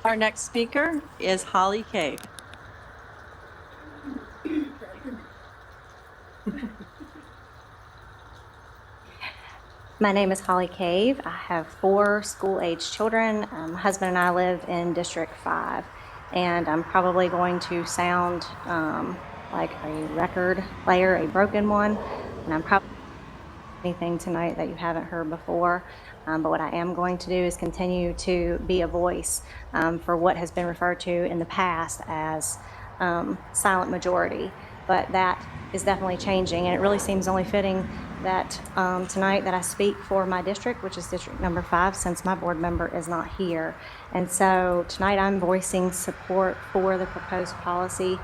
Our next speaker is Holly Cave. My name is Holly Cave. I have 4 school-age children. My husband and I live in District 5, and I'm probably going to sound like a record player, a broken one, and I'm probably anything tonight that you haven't heard before. But what I am going to do is continue to be a voice for what has been referred to in the past as silent majority. But that is definitely changing, and it really seems only fitting that tonight that I speak for my district, which is District Number 5, since my board member is not here. And so tonight I'm voicing support for the proposed policy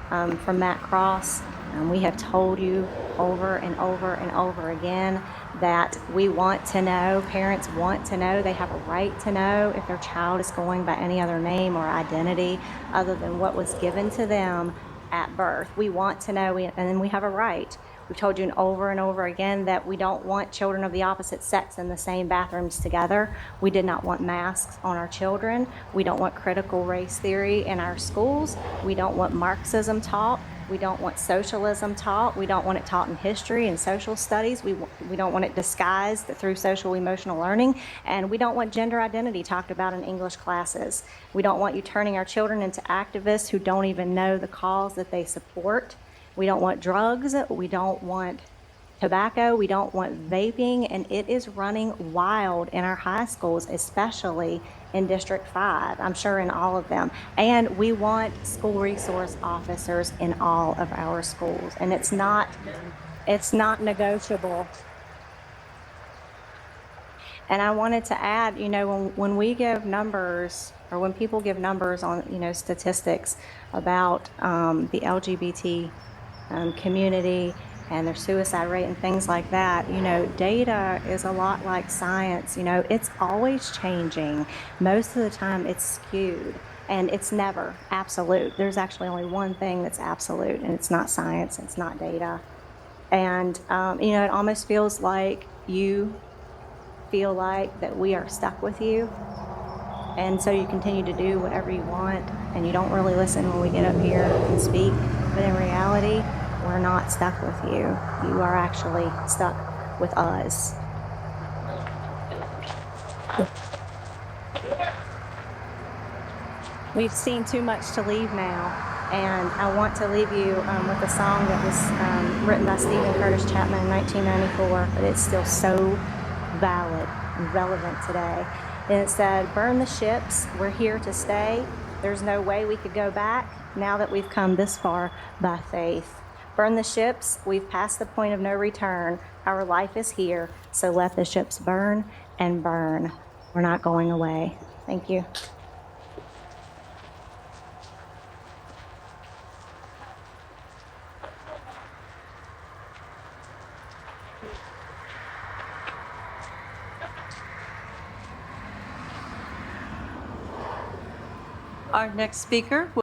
from Matt Cross. We have told you over and over and over again that we want to know, parents want to know, they have a right to know if their child is going by any other name or identity other than what was given to them at birth. We want to know, and we have a right. We've told you over and over again that we don't want children of the opposite sex in the same bathrooms together. We did not want masks on our children. We don't want critical race theory in our schools. We don't want Marxism taught. We don't want socialism taught. We don't want it taught in history and social studies. We don't want it disguised through social emotional learning. And we don't want gender identity talked about in English classes. We don't want you turning our children into activists who don't even know the cause that they support. We don't want drugs. We don't want tobacco. We don't want vaping. And it is running wild in our high schools, especially in District 5, I'm sure in all of them. And we want school resource officers in all of our schools. And it's not negotiable. And I wanted to add, when we give numbers or when people give numbers on, statistics about the LGBT community and their suicide rate and things like that, data is a lot like science. It's always changing. Most of the time it's skewed and it's never absolute. There's actually only one thing that's absolute, and it's not science, it's not data. And, it almost feels like you feel like that we are stuck with you. And so you continue to do whatever you want, and you don't really listen when we get up here and speak. But in reality, we're not stuck with you. You are actually stuck with us. We've seen too much to leave now, and I want to leave you with a song that was written by Stephen Curtis Chapman in 1994, but it's still so valid and relevant today. And it said, "Burn the ships, we're here to stay. There's no way we could go back now that we've come this far by faith. Burn the ships, we've passed the point of no return. Our life is here, so let the ships burn and burn. We're not going away." Thank you. Our next speaker